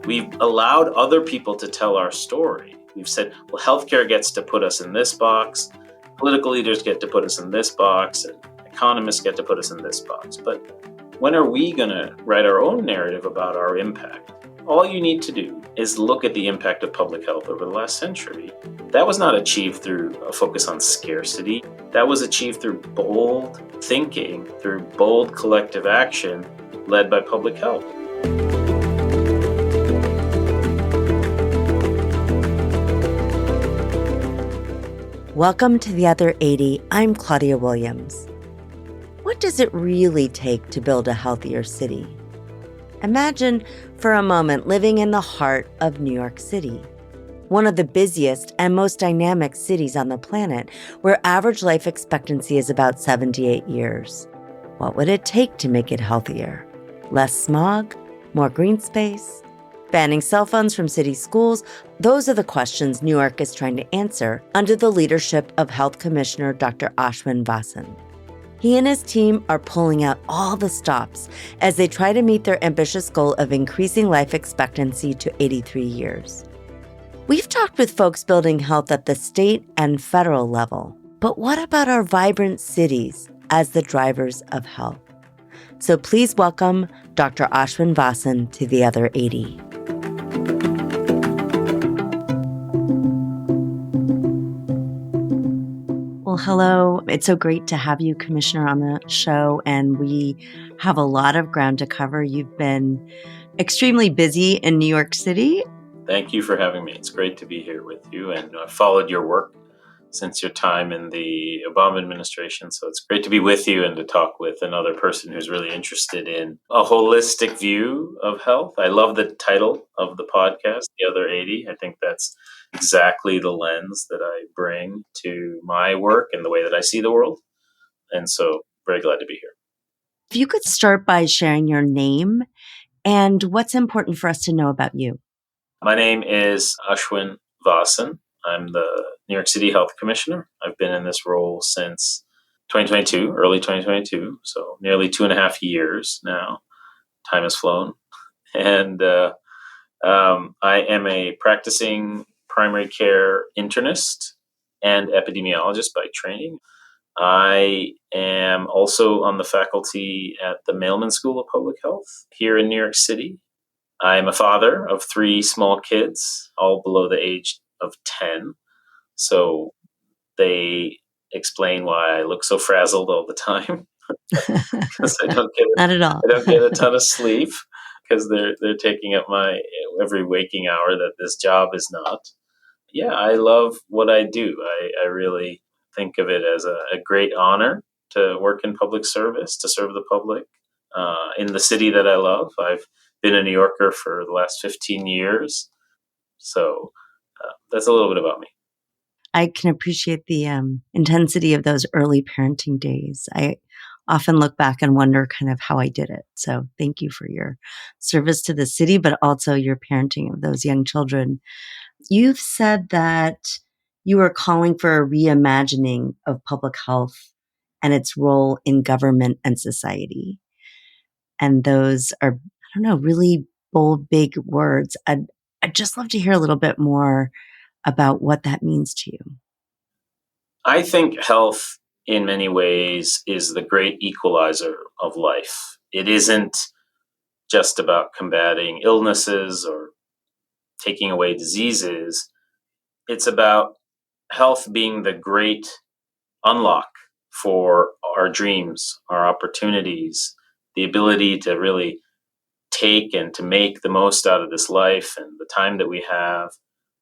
We've allowed other people to tell our story. We've said, well, healthcare gets to put us in this box, political leaders get to put us in this box, and economists get to put us in this box. But when are we going to write our own narrative about our impact? All you need to do is look at the impact of public health over the last century. That was not achieved through a focus on scarcity. That was achieved through bold thinking, through bold collective action led by public health. Welcome to The Other 80. I'm Claudia Williams. What does it really take to build a healthier city? Imagine for a moment living in the heart of New York City, one of the busiest and most dynamic cities on the planet, where average life expectancy is about 78 years. What would it take to make it healthier? Less smog? More green space? Banning cell phones from city schools? Those are the questions New York is trying to answer under the leadership of Health Commissioner Dr. Ashwin Vasan. He and his team are pulling out all the stops as they try to meet their ambitious goal of increasing life expectancy to 83 years. We've talked with folks building health at the state and federal level, but what about our vibrant cities as the drivers of health? So please welcome Dr. Ashwin Vasan to The Other 80. Well, hello. It's so great to have you, Commissioner, on the show, and we have a lot of ground to cover. You've been extremely busy in New York City. Thank you for having me. It's great to be here with you, and I've followed your work since your time in the Obama administration. So it's great to be with you and to talk with another person who's really interested in a holistic view of health. I love the title of the podcast, The Other 80. I think that's exactly the lens that I bring to my work and the way that I see the world. And so very glad to be here. If you could start by sharing your name and what's important for us to know about you. My name is Ashwin Vasan. I'm the New York City Health Commissioner. I've been in this role since 2022, early 2022, so nearly 2.5 years now. Time has flown. And I am a practicing primary care internist and epidemiologist by training. I am also on the faculty at the Mailman School of Public Health here in New York City. I'm a father of 3 small kids, all below the age of 10. So they explain why I look so frazzled all the time. Because I don't get a ton of sleep because they're taking up my every waking hour that this job is not. Yeah, I love what I do. I really think of it as a great honor to work in public service, to serve the public in the city that I love. I've been a New Yorker for the last 15 years. So that's a little bit about me. I can appreciate the intensity of those early parenting days. I often look back and wonder kind of how I did it. So thank you for your service to the city, but also your parenting of those young children. You've said that you are calling for a reimagining of public health and its role in government and society. And those are, really bold, big words. I'd just love to hear a little bit more about what that means to you. I think health in many ways is the great equalizer of life. It isn't just about combating illnesses or taking away diseases. It's about health being the great unlock for our dreams, our opportunities, the ability to really take and to make the most out of this life and the time that we have,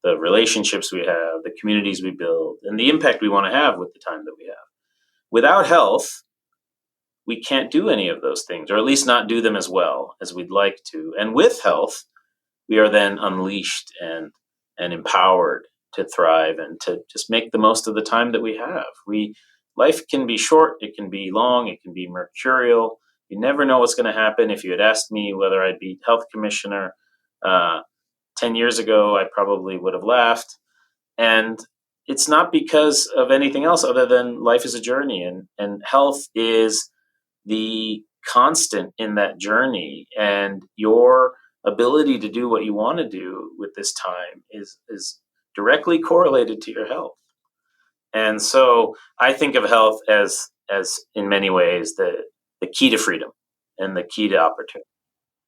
the relationships we have, the communities we build, and the impact we want to have with the time that we have. Without health, we can't do any of those things, or at least not do them as well as we'd like to. And with health, we are then unleashed and empowered to thrive and to just make the most of the time that we have. Life can be short, it can be long, it can be mercurial. You never know what's going to happen. If you had asked me whether I'd be health commissioner 10 years ago, I probably would have laughed. And it's not because of anything else other than life is a journey, and health is the constant in that journey. And your ability to do what you want to do with this time is directly correlated to your health. And so I think of health as in many ways the key to freedom and the key to opportunity.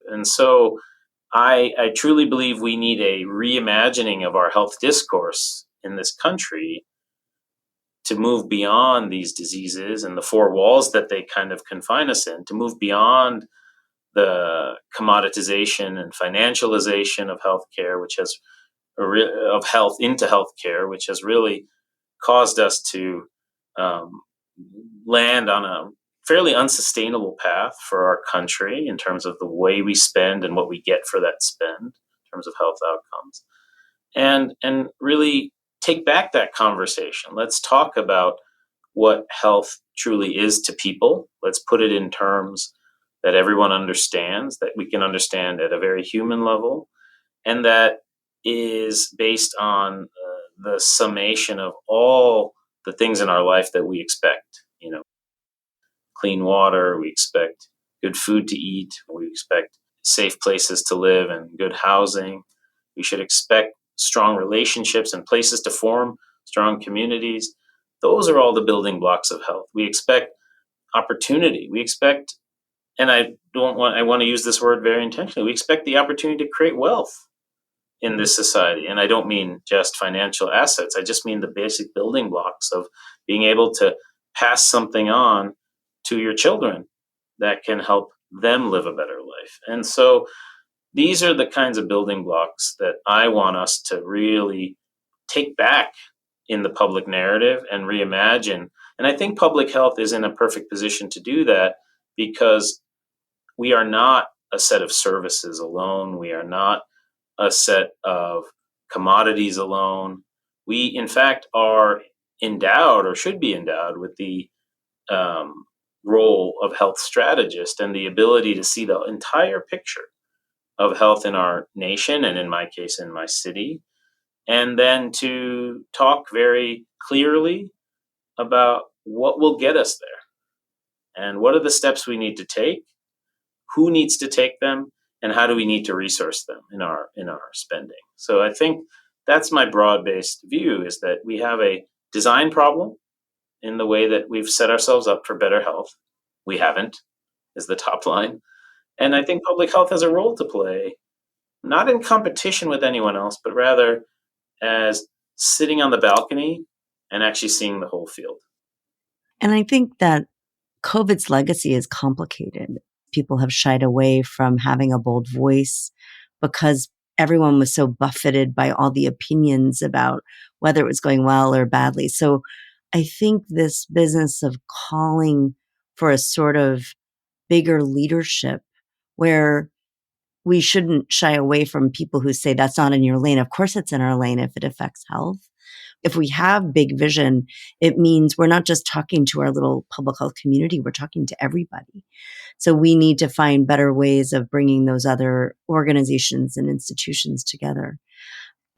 And so I truly believe we need a reimagining of our health discourse in this country to move beyond these diseases and the four walls that they kind of confine us in, to move beyond the commoditization and financialization of healthcare, which has of health into healthcare, which has really caused us to um, land on a fairly unsustainable path for our country in terms of the way we spend and what we get for that spend in terms of health outcomes, and really take back that conversation. Let's talk about what health truly is to people. Let's put it in terms that everyone understands, that we can understand at a very human level, and that is based on the summation of all the things in our life that we expect. Clean water, we expect good food to eat, we expect safe places to live and good housing. We should expect strong relationships and places to form strong communities. Those are all the building blocks of health. We expect opportunity. We expect, and I want to use this word very intentionally, we expect the opportunity to create wealth in this society. And I don't mean just financial assets. I just mean the basic building blocks of being able to pass something on to your children that can help them live a better life. And so these are the kinds of building blocks that I want us to really take back in the public narrative and reimagine. And I think public health is in a perfect position to do that because we are not a set of services alone. We are not a set of commodities alone. We, in fact, are endowed or should be endowed with the role of health strategist and the ability to see the entire picture of health in our nation and, in my case, in my city, and then to talk very clearly about what will get us there and what are the steps we need to take, who needs to take them, and how do we need to resource them in our spending. So I think that's my broad-based view, is that we have a design problem in the way that we've set ourselves up for better health. We haven't, is the top line. And I think public health has a role to play, not in competition with anyone else, but rather as sitting on the balcony and actually seeing the whole field. And I think that COVID's legacy is complicated. People have shied away from having a bold voice because everyone was so buffeted by all the opinions about whether it was going well or badly. So I think this business of calling for a sort of bigger leadership where we shouldn't shy away from people who say that's not in your lane. Of course, it's in our lane if it affects health. If we have big vision, it means we're not just talking to our little public health community, we're talking to everybody. So we need to find better ways of bringing those other organizations and institutions together.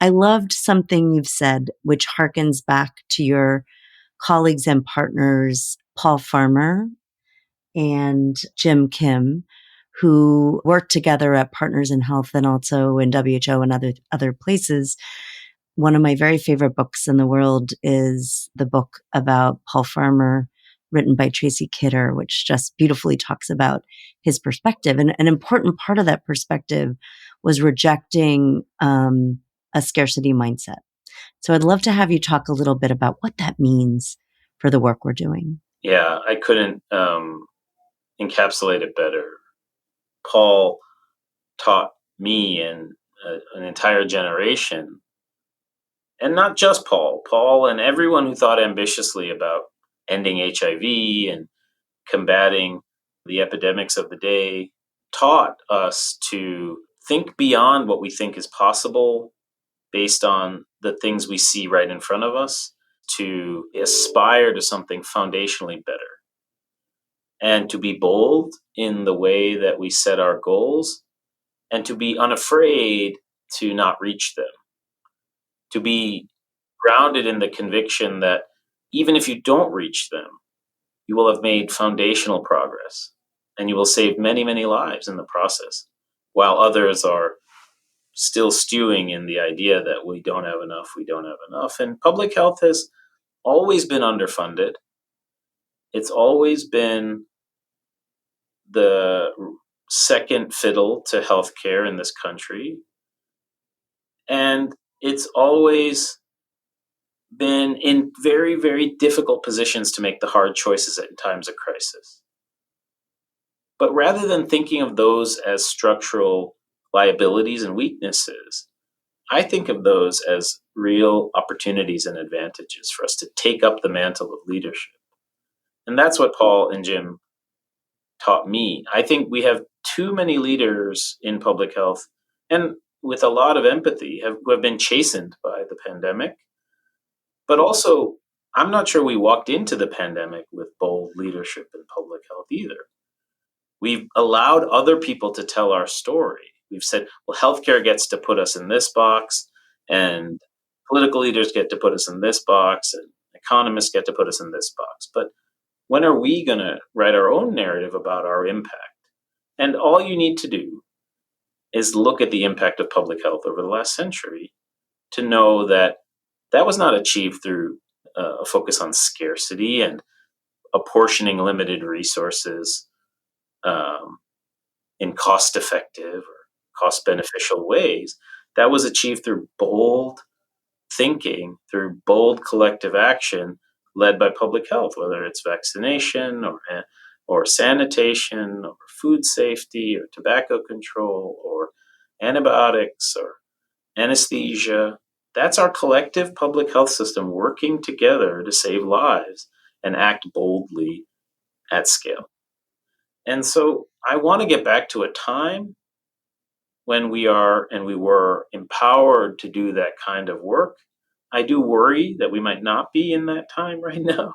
I loved something you've said, which harkens back to your colleagues and partners, Paul Farmer and Jim Kim, who worked together at Partners in Health and also in WHO and other places. One of my very favorite books in the world is the book about Paul Farmer, written by Tracy Kidder, which just beautifully talks about his perspective. And an important part of that perspective was rejecting a scarcity mindset. So I'd love to have you talk a little bit about what that means for the work we're doing. Yeah, I couldn't encapsulate it better. Paul taught me and an entire generation, and not just Paul and everyone who thought ambitiously about ending HIV and combating the epidemics of the day, taught us to think beyond what we think is possible based on the things we see right in front of us, to aspire to something foundationally better, and to be bold in the way that we set our goals, and to be unafraid to not reach them, to be grounded in the conviction that even if you don't reach them, you will have made foundational progress and you will save many, many lives in the process. while others are still stewing in the idea that we don't have enough, we don't have enough. And public health has always been underfunded. It's always been the second fiddle to healthcare in this country. And it's always been in very, very difficult positions to make the hard choices in times of crisis. But rather than thinking of those as structural liabilities and weaknesses, I think of those as real opportunities and advantages for us to take up the mantle of leadership. And that's what Paul and Jim taught me. I think we have too many leaders in public health and with a lot of empathy who have been chastened by the pandemic. But also, I'm not sure we walked into the pandemic with bold leadership in public health either. We've allowed other people to tell our story. We've said, well, healthcare gets to put us in this box, and political leaders get to put us in this box, and economists get to put us in this box. But when are we going to write our own narrative about our impact? And all you need to do is look at the impact of public health over the last century to know that that was not achieved through a focus on scarcity and apportioning limited resources in cost effective or cost beneficial ways. That was achieved through bold thinking, through bold collective action led by public health, whether it's vaccination or sanitation or food safety or tobacco control or antibiotics or anesthesia. That's our collective public health system working together to save lives and act boldly at scale. And so I want to get back to a time when we are and we were empowered to do that kind of work. I do worry that we might not be in that time right now,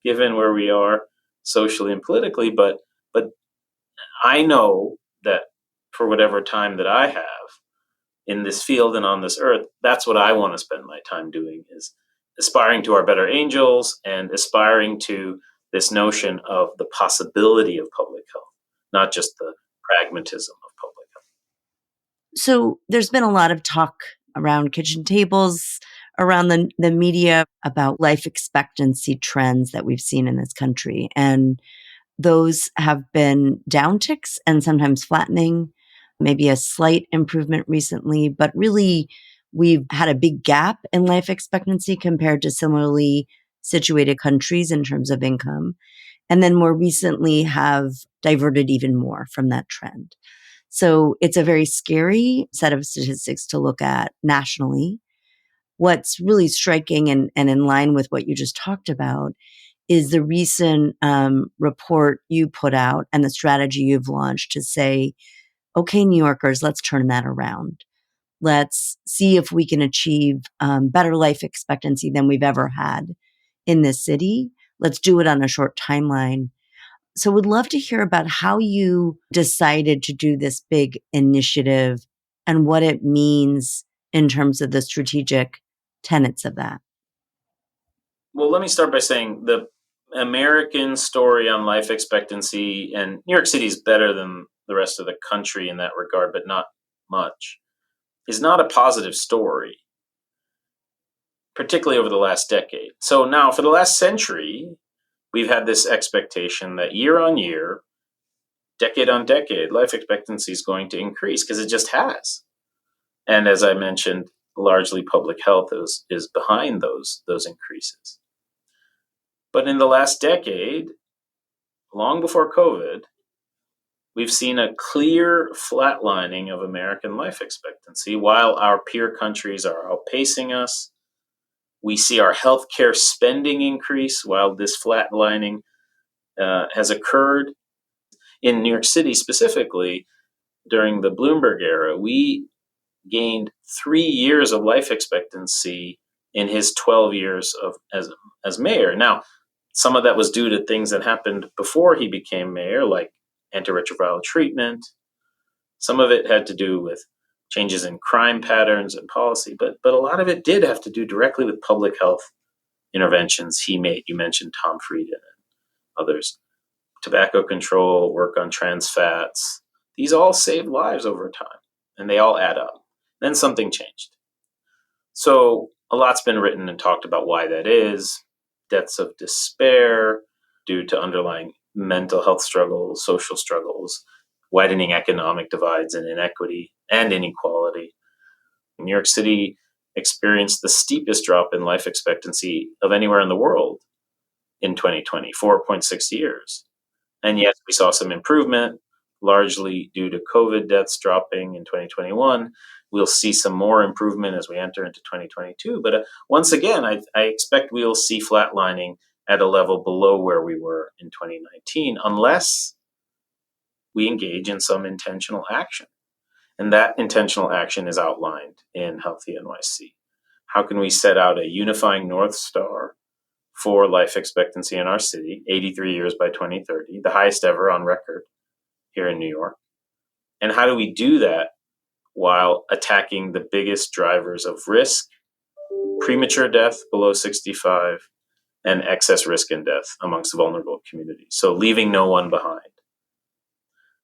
given where we are socially and politically. But I know that for whatever time that I have in this field and on this earth, that's what I want to spend my time doing, is aspiring to our better angels and aspiring to this notion of the possibility of public health, not just the pragmatism of public health. So there's been a lot of talk around kitchen tables, around the media about life expectancy trends that we've seen in this country. And those have been downticks and sometimes flattening, maybe a slight improvement recently, but really we've had a big gap in life expectancy compared to similarly situated countries in terms of income. And then more recently have diverted even more from that trend. So it's a very scary set of statistics to look at nationally. What's really striking and in line with what you just talked about is the recent report you put out and the strategy you've launched to say, okay, New Yorkers, let's turn that around. Let's see if we can achieve better life expectancy than we've ever had in this city. Let's do it on a short timeline. So would love to hear about how you decided to do this big initiative and what it means in terms of the strategic tenets of that. Well, let me start by saying the American story on life expectancy, and New York City is better than the rest of the country in that regard, but not much, is not a positive story, particularly over the last decade. So now, for the last century, we've had this expectation that year on year, decade on decade, life expectancy is going to increase because it just has. And as I mentioned, largely public health is behind those increases. But in the last decade, long before COVID, we've seen a clear flatlining of American life expectancy while our peer countries are outpacing us. We see our healthcare spending increase while this flatlining has occurred. In New York City specifically, during the Bloomberg era, we gained 3 years of life expectancy in his 12 years as mayor. Now, some of that was due to things that happened before he became mayor, like antiretroviral treatment. Some of it had to do with changes in crime patterns and policy, but a lot of it did have to do directly with public health interventions he made. You mentioned Tom Frieden and others. Tobacco control, work on trans fats, These all saved lives over time, and they all add up. Then something changed. So a lot's been written and talked about why that is. Deaths of despair due to underlying mental health struggles, social struggles, widening economic divides and inequity and inequality. New York City experienced the steepest drop in life expectancy of anywhere in the world in 2020, 4.6 years. And yet we saw some improvement, largely due to COVID deaths dropping in 2021. We'll see some more improvement as we enter into 2022. But once again, I expect we will see flatlining at a level below where we were in 2019, unless we engage in some intentional action. And that intentional action is outlined in Healthy NYC. How can we set out a unifying North Star for life expectancy in our city, 83 years by 2030, the highest ever on record here in New York? And how do we do that while attacking the biggest drivers of risk, premature death below 65, and excess risk and death amongst vulnerable communities? So leaving no one behind.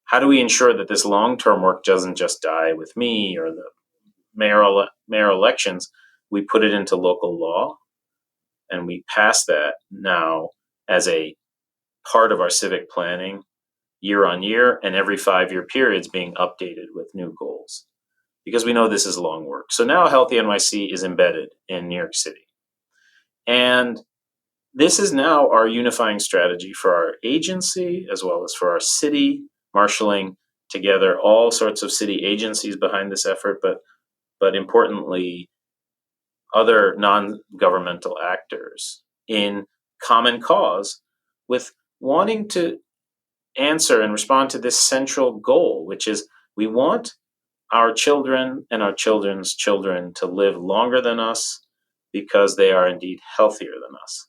How do we ensure that this long-term work doesn't just die with me or the mayor elections? We put it into local law, and we pass that now as a part of our civic planning year on year, and every 5-year periods being updated with new goals, because we know this is long work. So now Healthy NYC is embedded in New York City. And this is now our unifying strategy for our agency as well as for our city, marshaling together all sorts of city agencies behind this effort, but importantly, other non-governmental actors in common cause with wanting to answer and respond to this central goal, which is we want our children and our children's children to live longer than us because they are indeed healthier than us.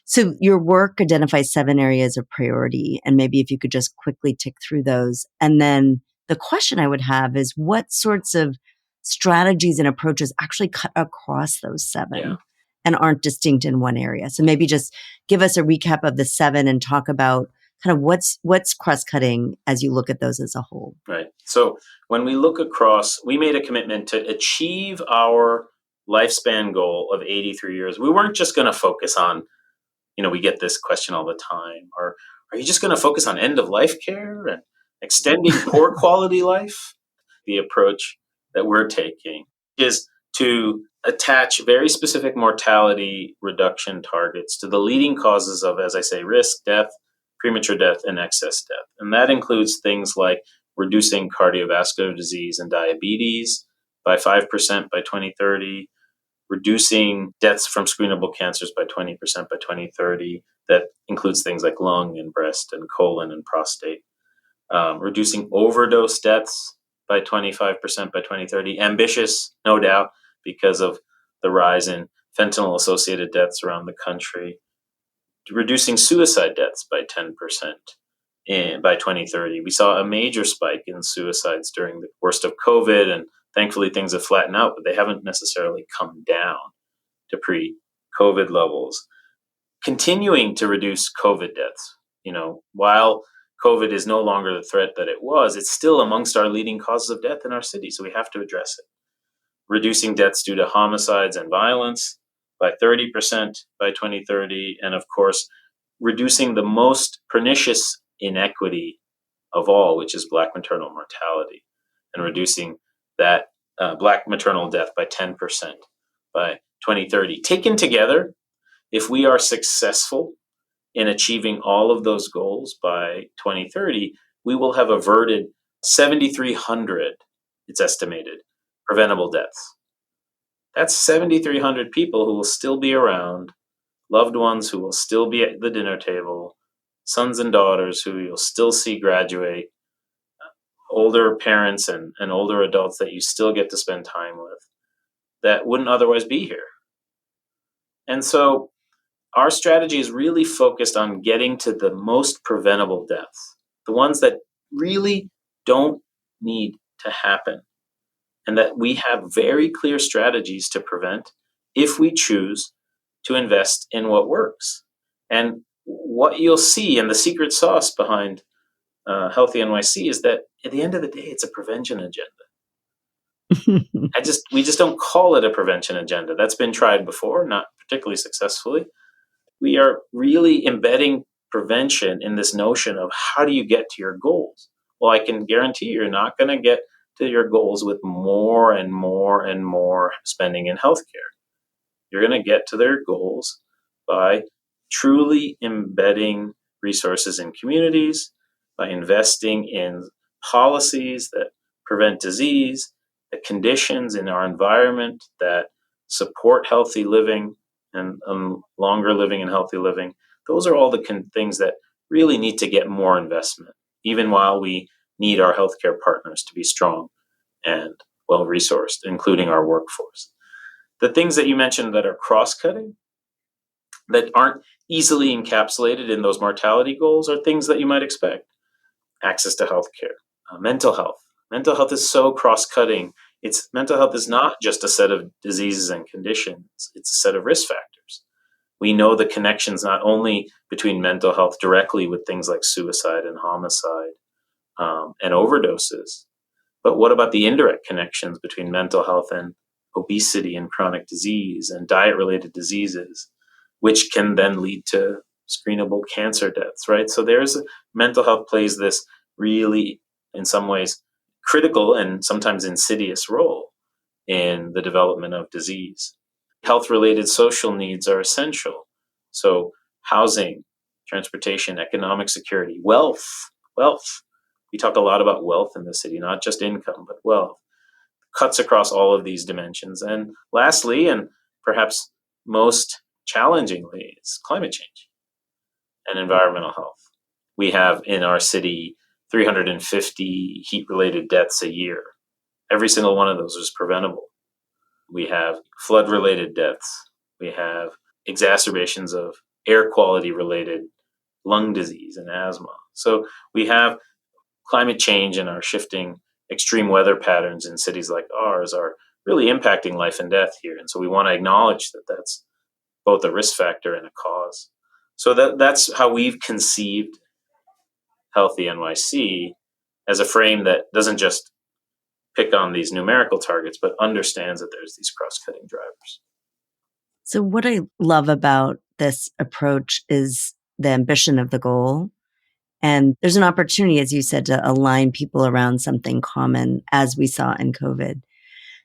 So your work identifies 7 areas of priority, and maybe if you could just quickly tick through those. And then the question I would have is what sorts of strategies and approaches actually cut across those 7 and aren't distinct in one area? So maybe just give us a recap of the 7 and talk about kind of what's cross-cutting as you look at those as a whole. Right. So when we look across, we made a commitment to achieve our lifespan goal of 83 years. We weren't just going to focus on, we get this question all the time, or are you just going to focus on end of life care and extending poor quality life? The approach that we're taking is to attach very specific mortality reduction targets to the leading causes of, as I say, risk, death, premature death, and excess death. And that includes things like reducing cardiovascular disease and diabetes by 5% by 2030, reducing deaths from screenable cancers by 20% by 2030. That includes things like lung and breast and colon and prostate. Reducing overdose deaths by 25% by 2030. Ambitious, no doubt, because of the rise in fentanyl-associated deaths around the country. Reducing suicide deaths by 10% by 2030. We saw a major spike in suicides during the worst of COVID, and thankfully things have flattened out, but they haven't necessarily come down to pre-COVID levels. Continuing to reduce COVID deaths. While COVID is no longer the threat that it was, it's still amongst our leading causes of death in our city, so we have to address it. Reducing deaths due to homicides and violence by 30% by 2030, and of course, reducing the most pernicious inequity of all, which is Black maternal mortality, and reducing that Black maternal death by 10% by 2030. Taken together, if we are successful in achieving all of those goals by 2030, we will have averted 7,300, it's estimated, preventable deaths. That's 7,300 people who will still be around, loved ones who will still be at the dinner table, sons and daughters who you'll still see graduate, older parents and older adults that you still get to spend time with that wouldn't otherwise be here. And so our strategy is really focused on getting to the most preventable deaths, the ones that really don't need to happen, and that we have very clear strategies to prevent if we choose to invest in what works. And what you'll see, and the secret sauce behind Healthy NYC is that at the end of the day, it's a prevention agenda. We just don't call it a prevention agenda. That's been tried before, not particularly successfully. We are really embedding prevention in this notion of how do you get to your goals? Well, I can guarantee you're not going to get to your goals with more and more and more spending in healthcare. You're going to get to their goals by truly embedding resources in communities, by investing in policies that prevent disease, the conditions in our environment that support healthy living and longer living and healthy living. Those are all the things that really need to get more investment, even while we need our healthcare partners to be strong and well resourced, including our workforce. The things that you mentioned that are cross cutting, that aren't easily encapsulated in those mortality goals, are things that you might expect. Access to healthcare, mental health. Mental health is so cross cutting. Mental health is not just a set of diseases and conditions, it's a set of risk factors. We know the connections not only between mental health directly with things like suicide and homicide and overdoses, but what about the indirect connections between mental health and obesity and chronic disease and diet-related diseases, which can then lead to screenable cancer deaths, right? So mental health plays this really, in some ways, critical and sometimes insidious role in the development of disease. Health-related social needs are essential. So housing, transportation, economic security, wealth. We talk a lot about wealth in the city, not just income, but wealth. Cuts across all of these dimensions. And lastly, and perhaps most challengingly, is climate change and environmental health. We have in our city 350 heat-related deaths a year. Every single one of those is preventable. We have flood-related deaths. We have exacerbations of air quality-related lung disease and asthma. So we have climate change and our shifting extreme weather patterns in cities like ours are really impacting life and death here. And so we want to acknowledge that that's both a risk factor and a cause. So that's how we've conceived Healthy NYC as a frame that doesn't just pick on these numerical targets, but understands that there's these cross-cutting drivers. So what I love about this approach is the ambition of the goal. And there's an opportunity, as you said, to align people around something common, as we saw in COVID.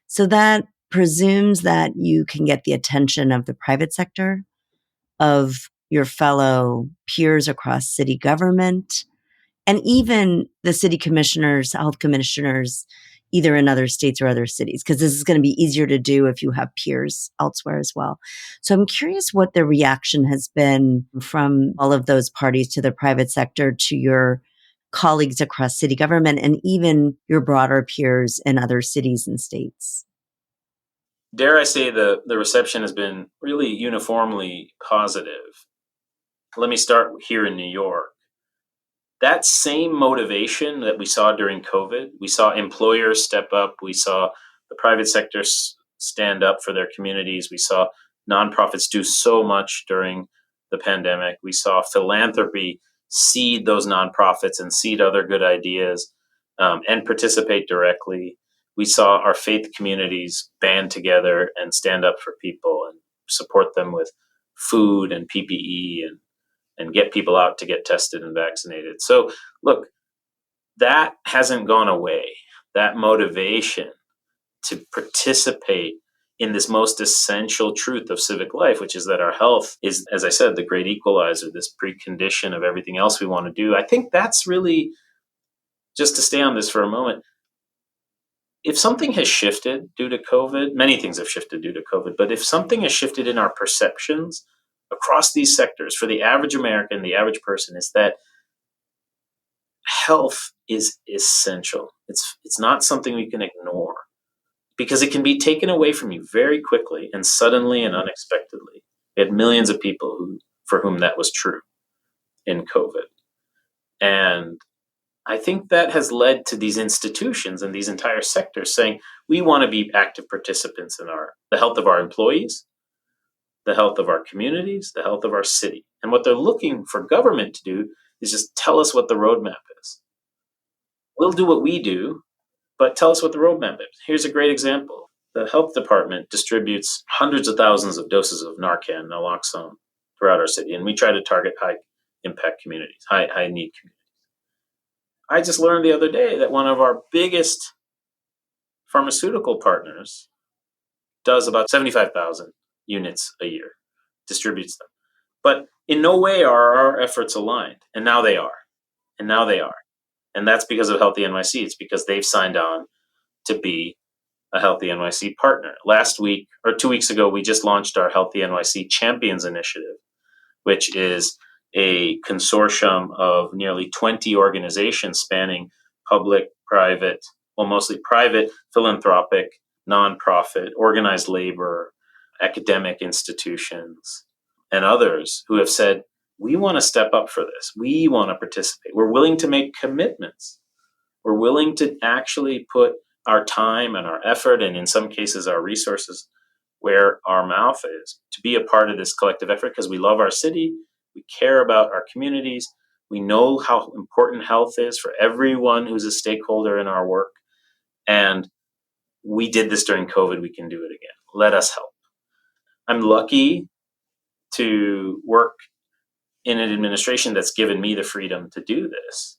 So that presumes that you can get the attention of the private sector, of your fellow peers across city government, and even the city commissioners, health commissioners, either in other states or other cities, because this is going to be easier to do if you have peers elsewhere as well. So I'm curious what the reaction has been from all of those parties, to the private sector, to your colleagues across city government, and even your broader peers in other cities and states. Dare I say the reception has been really uniformly positive. Let me start here in New York. That same motivation that we saw during COVID, we saw employers step up, we saw the private sector stand up for their communities, we saw nonprofits do so much during the pandemic, we saw philanthropy seed those nonprofits and seed other good ideas and participate directly. We saw our faith communities band together and stand up for people and support them with food and PPE and get people out to get tested and vaccinated. So, look, that hasn't gone away. That motivation to participate in this most essential truth of civic life, which is that our health is, as I said, the great equalizer, this precondition of everything else we want to do. I think that's really, just to stay on this for a moment, if something has shifted due to COVID, many things have shifted due to COVID, but if something has shifted in our perceptions across these sectors for the average American, the average person, is that health is essential. It's not something we can ignore because it can be taken away from you very quickly and suddenly and unexpectedly. We had millions of people for whom that was true in COVID. And I think that has led to these institutions and these entire sectors saying, we want to be active participants in the health of our employees, the health of our communities, the health of our city. And what they're looking for government to do is just tell us what the roadmap is. We'll do what we do, but tell us what the roadmap is. Here's a great example. The health department distributes hundreds of thousands of doses of Narcan, naloxone throughout our city, and we try to target high impact communities, high need communities. I just learned the other day that one of our biggest pharmaceutical partners does about 75,000 units a year, distributes them. But in no way are our efforts aligned. And now they are. And now they are. And that's because of Healthy NYC. It's because they've signed on to be a Healthy NYC partner. Last week or 2 weeks ago, we just launched our Healthy NYC Champions Initiative, which is a consortium of nearly 20 organizations spanning public, private, well, mostly private, philanthropic, nonprofit, organized labor, academic institutions, and others who have said, we want to step up for this. We want to participate. We're willing to make commitments. We're willing to actually put our time and our effort, and in some cases, our resources where our mouth is to be a part of this collective effort because we love our city, we care about our communities, we know how important health is for everyone who's a stakeholder in our work, and we did this during COVID, we can do it again. Let us help. I'm lucky to work in an administration that's given me the freedom to do this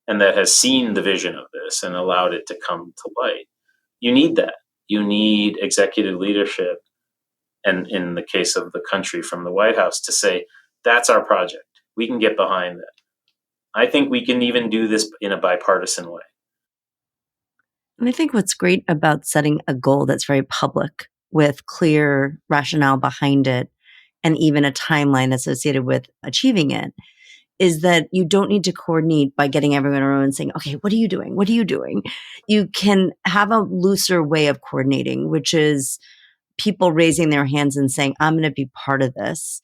and that has seen the vision of this and allowed it to come to light. You need that. You need executive leadership, and in the case of the country from the White House, to say, that's our project. We can get behind that. I think we can even do this in a bipartisan way. And I think what's great about setting a goal that's very public with clear rationale behind it and even a timeline associated with achieving it is that you don't need to coordinate by getting everyone around and saying, okay, what are you doing? What are you doing? You can have a looser way of coordinating, which is people raising their hands and saying, I'm going to be part of this,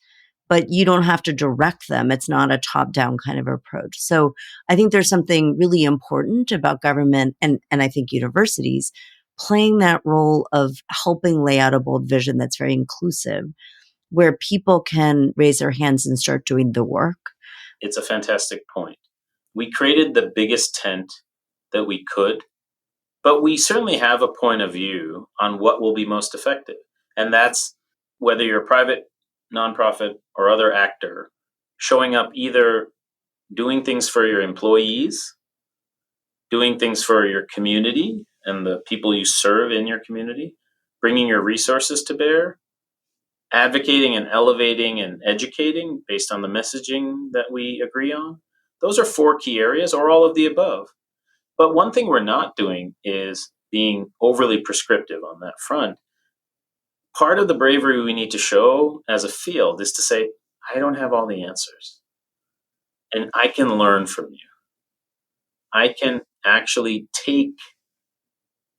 but you don't have to direct them. It's not a top down kind of approach. So I think there's something really important about government and I think universities playing that role of helping lay out a bold vision that's very inclusive, where people can raise their hands and start doing the work. It's a fantastic point. We created the biggest tent that we could, but we certainly have a point of view on what will be most effective. And that's whether you're a private, nonprofit, or other actor, showing up either doing things for your employees, doing things for your community and the people you serve in your community, bringing your resources to bear, advocating and elevating and educating based on the messaging that we agree on. Those are 4 key areas, or all of the above. But one thing we're not doing is being overly prescriptive on that front. Part of the bravery we need to show as a field is to say, I don't have all the answers, and I can learn from you. I can actually take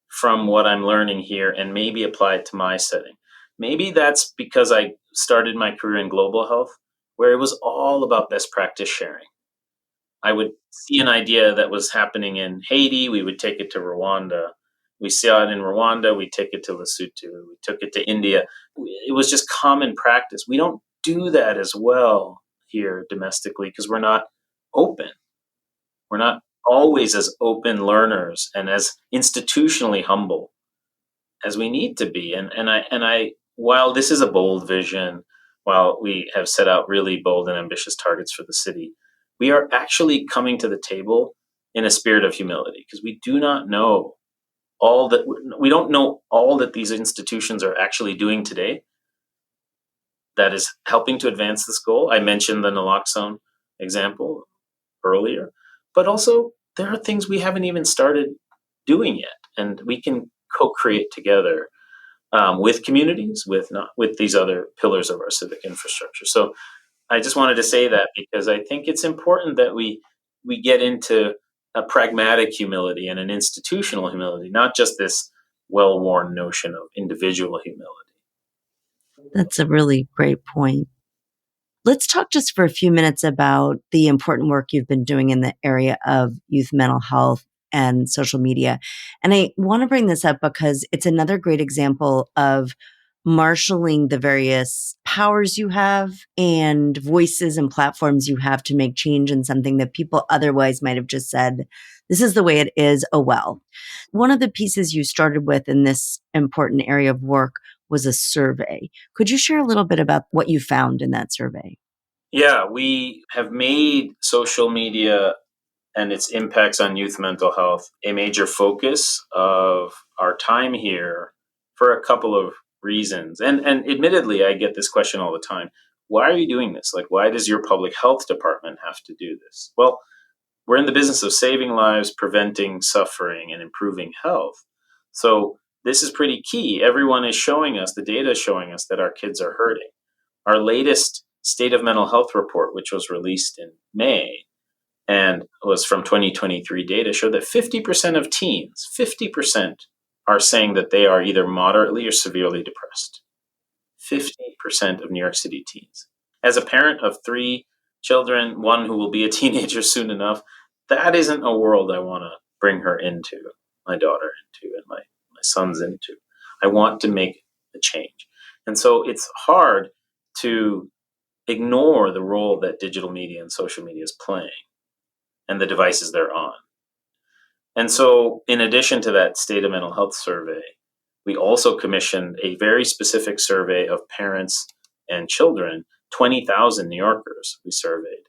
from what I'm learning here and maybe apply it to my setting. Maybe that's because I started my career in global health, where it was all about best practice sharing. I would see an idea that was happening in Haiti, we would take it to Rwanda. We saw it in Rwanda, we take it to Lesotho, we took it to India. It was just common practice. We don't do that as well here domestically because we're not open. We're not always as open learners and as institutionally humble as we need to be. And I while this is a bold vision, while we have set out really bold and ambitious targets for the city, we are actually coming to the table in a spirit of humility because we do not know all that we don't know all that these institutions are actually doing today that is helping to advance this goal. I mentioned the naloxone example earlier, but also there are things we haven't even started doing yet, and we can co-create together with communities, with these other pillars of our civic infrastructure. So I just wanted to say that because I think it's important that we get into a pragmatic humility and an institutional humility, not just this well-worn notion of individual humility. That's a really great point. Let's talk just for a few minutes about the important work you've been doing in the area of youth mental health and social media. And I want to bring this up because it's another great example of marshaling the various powers you have and voices and platforms you have to make change in something that people otherwise might have just said, This is the way it is. Oh, well. One of the pieces you started with in this important area of work was a survey. Could you share a little bit about what you found in that survey? Yeah, we have made social media and its impacts on youth mental health a major focus of our time here for a couple of reasons. And admittedly, I get this question all the time. Why are you doing this? Like, why does your public health department have to do this? Well, we're in the business of saving lives, preventing suffering, and improving health. So this is pretty key. Everyone is showing us, the data is showing us that our kids are hurting. Our latest State of Mental Health report, which was released in May, and was from 2023 data, showed that 50% of teens, 50% are saying that they are either moderately or severely depressed. 50% of New York City teens. As a parent of three children, one who will be a teenager soon enough, that isn't a world I want to bring her into, my daughter into, and my sons into. I want to make a change. And so it's hard to ignore the role that digital media and social media is playing and the devices they're on. And so, in addition to that State of Mental Health survey, we also commissioned a very specific survey of parents and children, 20,000 New Yorkers we surveyed,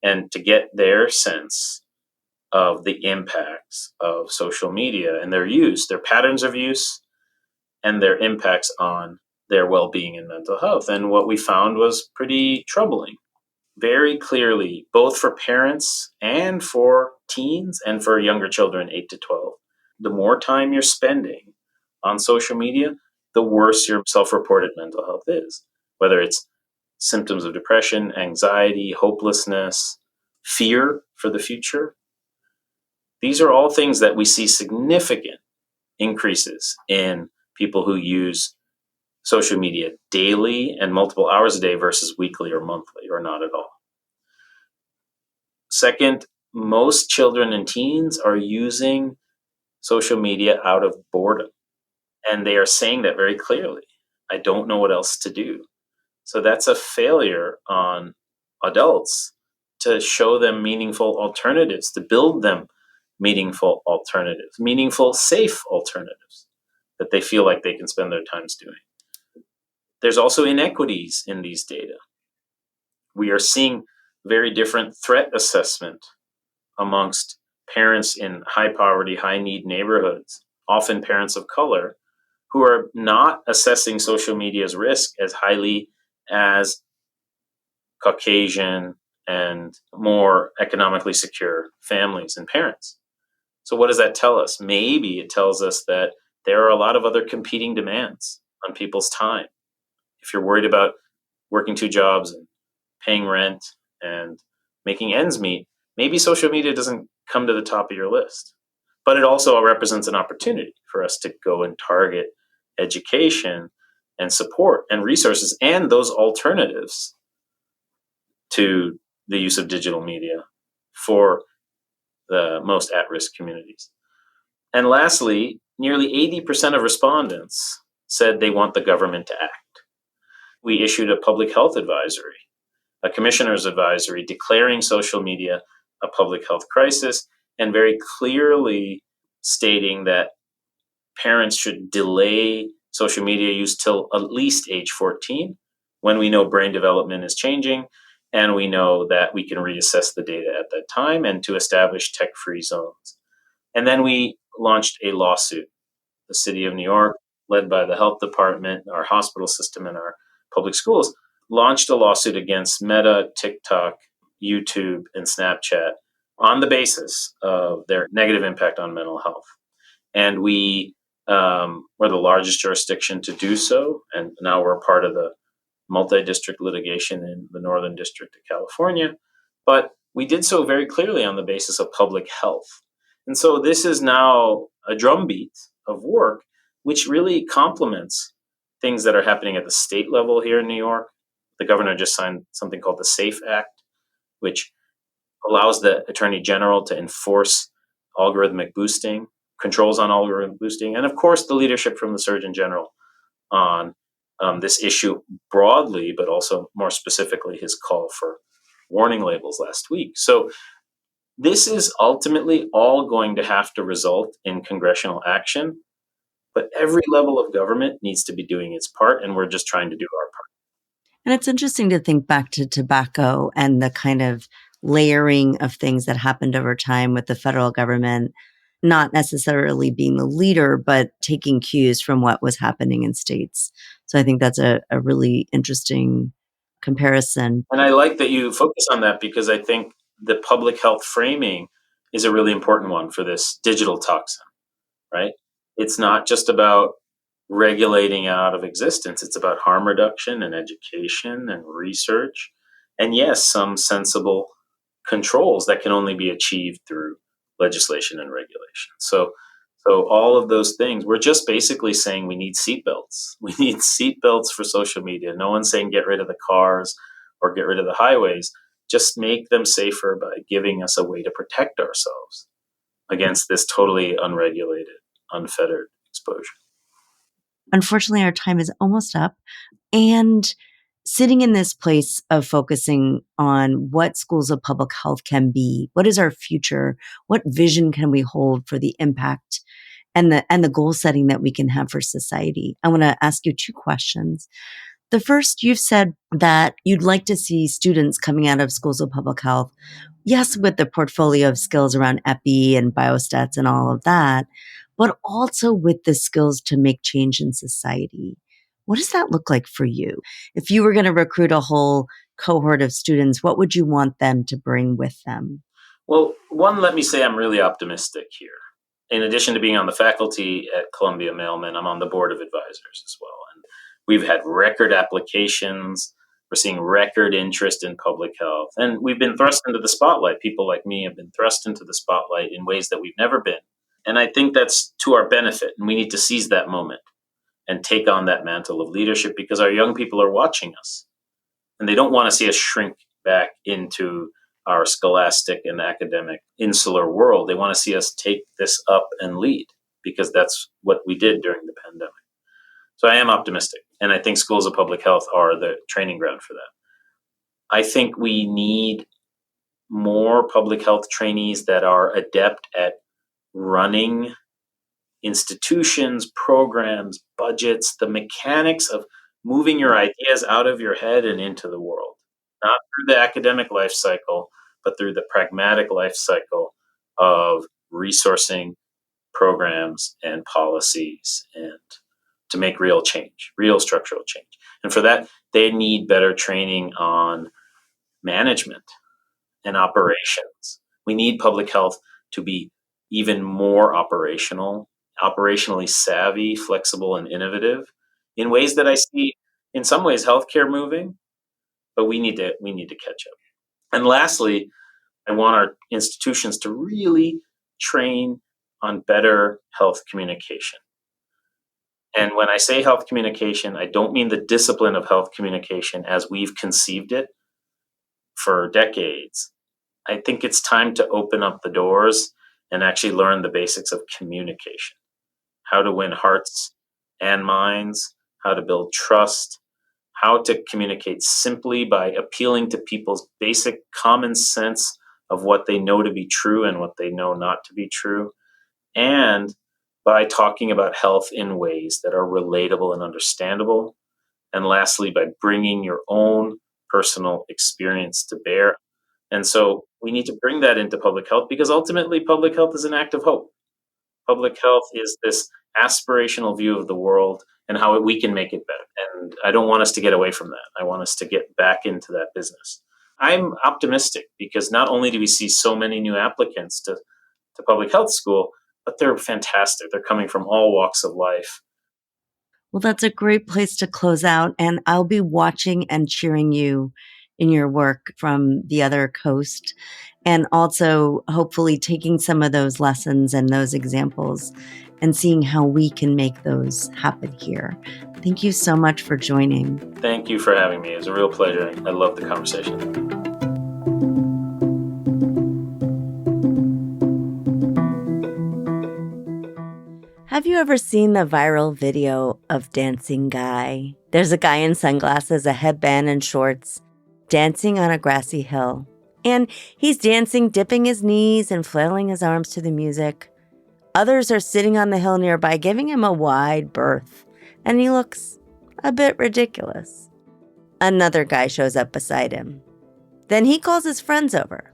and to get their sense of the impacts of social media and their use, their patterns of use, and their impacts on their well being and mental health. And what we found was pretty troubling. Very clearly, both for parents and for teens and for younger children, 8 to 12. The more time you're spending on social media, the worse your self reported mental health is, whether it's symptoms of depression, anxiety, hopelessness, fear for the future. These are all things that we see significant increases in people who use social media daily and multiple hours a day versus weekly or monthly or not at all. Second, most children and teens are using social media out of boredom. And they are saying that very clearly. I don't know what else to do. So that's a failure on adults to show them meaningful alternatives, to build them meaningful alternatives, meaningful, safe alternatives that they feel like they can spend their times doing. There's also inequities in these data. We are seeing very different threat assessment amongst parents in high poverty, high need neighborhoods, often parents of color, who are not assessing social media's risk as highly as Caucasian and more economically secure families and parents. So, what does that tell us? Maybe it tells us that there are a lot of other competing demands on people's time. If you're worried about working two jobs and paying rent and making ends meet, maybe social media doesn't come to the top of your list. But it also represents an opportunity for us to go and target education and support and resources and those alternatives to the use of digital media for the most at-risk communities. And lastly, nearly 80% of respondents said they want the government to act. We issued a public health advisory, a commissioner's advisory declaring social media a public health crisis and very clearly stating that parents should delay social media use till at least age 14 when we know brain development is changing and we know that we can reassess the data at that time and to establish tech-free zones. And then we launched a lawsuit. The city of New York, led by the health department, our hospital system, and our public schools, launched a lawsuit against Meta, TikTok, YouTube, and Snapchat on the basis of their negative impact on mental health. And we were the largest jurisdiction to do so. And now we're part of the multi-district litigation in the Northern District of California. But we did so very clearly on the basis of public health. And so this is now a drumbeat of work, which really complements things that are happening at the state level here in New York. The governor just signed something called the SAFE Act, which allows the attorney general to enforce algorithmic boosting, controls on algorithm boosting, and of course the leadership from the Surgeon General on this issue broadly, but also more specifically his call for warning labels last week. So This is ultimately all going to have to result in congressional action, but every level of government needs to be doing its part, and we're just trying to do our part. And it's interesting to think back to tobacco and the kind of layering of things that happened over time with the federal government, not necessarily being the leader, but taking cues from what was happening in states. So I think that's a really interesting comparison. And I like that you focus on that because I think the public health framing is a really important one for this digital toxin, right? It's not just about regulating out of existence, it's about harm reduction and education and research. And yes, some sensible controls that can only be achieved through legislation and regulation. So all of those things, we're just basically saying we need seatbelts. We need seatbelts for social media. No one's saying get rid of the cars or get rid of the highways. Just make them safer by giving us a way to protect ourselves against this totally unregulated, unfettered exposure. Unfortunately, our time is almost up. And sitting in this place of focusing on what schools of public health can be, what is our future? What vision can we hold for the impact and the goal setting that we can have for society? I want to ask you two questions. The first, you've said that you'd like to see students coming out of schools of public health, yes, with the portfolio of skills around epi and biostats and all of that, but also with the skills to make change in society. What does that look like for you? If you were going to recruit a whole cohort of students, what would you want them to bring with them? Well, one, let me say I'm really optimistic here. In addition to being on the faculty at Columbia Mailman, I'm on the board of advisors as well. And we've had record applications. We're seeing record interest in public health. And we've been thrust into the spotlight. People like me have been thrust into the spotlight in ways that we've never been. And I think that's to our benefit. And we need to seize that moment and take on that mantle of leadership because our young people are watching us. And they don't want to see us shrink back into our scholastic and academic insular world. They want to see us take this up and lead because that's what we did during the pandemic. So I am optimistic. And I think schools of public health are the training ground for that. I think we need more public health trainees that are adept at running institutions, programs, budgets, the mechanics of moving your ideas out of your head and into the world, not through the academic life cycle, but through the pragmatic life cycle of resourcing programs and policies and to make real change, real structural change. And for that, they need better training on management and operations. We need public health to be even more operationally savvy, flexible, and innovative in ways that I see in some ways healthcare moving, but we need to catch up. And lastly, I want our institutions to really train on better health communication. And when I say health communication, I don't mean the discipline of health communication as we've conceived it for decades. I think it's time to open up the doors and actually learn the basics of communication, how to win hearts and minds, how to build trust, how to communicate simply by appealing to people's basic common sense of what they know to be true and what they know not to be true, and by talking about health in ways that are relatable and understandable. And lastly, by bringing your own personal experience to bear. And so we need to bring that into public health because ultimately public health is an act of hope. Public health is this aspirational view of the world and how we can make it better. And I don't want us to get away from that. I want us to get back into that business. I'm optimistic because not only do we see so many new applicants to public health school, but they're fantastic. They're coming from all walks of life. Well, that's a great place to close out. And I'll be watching and cheering you in your work from the other coast. And also, hopefully, taking some of those lessons and those examples and seeing how we can make those happen here. Thank you so much for joining. Thank you for having me. It was a real pleasure. I love the conversation. Have you ever seen the viral video of Dancing Guy? There's a guy in sunglasses, a headband, and shorts, dancing on a grassy hill. And he's dancing, dipping his knees and flailing his arms to the music. Others are sitting on the hill nearby, giving him a wide berth, and he looks a bit ridiculous. Another guy shows up beside him. Then he calls his friends over.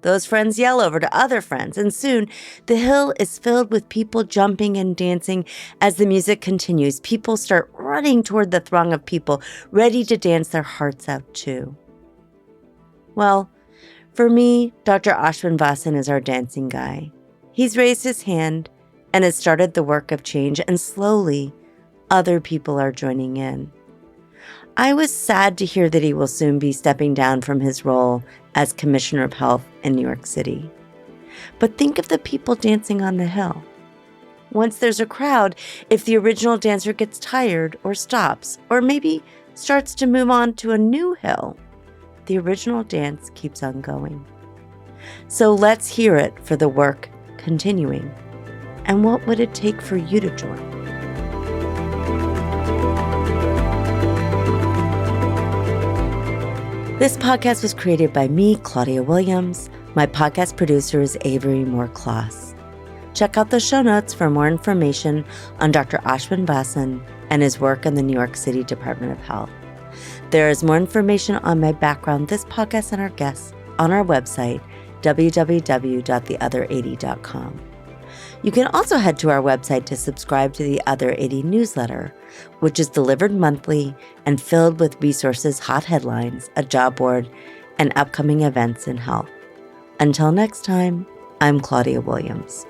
Those friends yell over to other friends, and soon the hill is filled with people jumping and dancing. As the music continues, people start running toward the throng of people, ready to dance their hearts out too. Well, for me, Dr. Ashwin Vasan is our dancing guy. He's raised his hand and has started the work of change, and slowly, other people are joining in. I was sad to hear that he will soon be stepping down from his role as Commissioner of Health in New York City. But think of the people dancing on the hill. Once there's a crowd, if the original dancer gets tired or stops, or maybe starts to move on to a new hill, the original dance keeps on going. So let's hear it for the work continuing. And what would it take for you to join? This podcast was created by me, Claudia Williams. My podcast producer is Avery Moore-Kloss. Check out the show notes for more information on Dr. Ashwin Vasan and his work in the New York City Department of Health. There is more information on my background, this podcast, and our guests on our website, www.theother80.com. You can also head to our website to subscribe to the Other 80 newsletter, which is delivered monthly and filled with resources, hot headlines, a job board, and upcoming events in health. Until next time, I'm Claudia Williams.